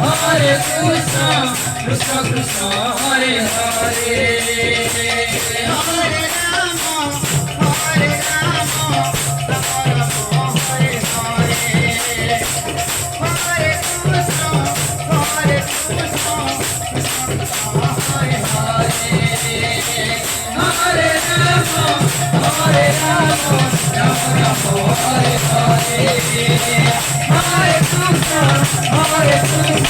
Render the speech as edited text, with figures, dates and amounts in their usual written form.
Hare Krishna, Krishna Krishna, Hare Hare, Hare Rama, Hare Rama, Rama Rama, Hare Hare, Hare Krishna, Krishna Krishna, Hare Hare, Hare Rama, Hare Rama, Rama Rama, Hare Hare, Hare Krishna,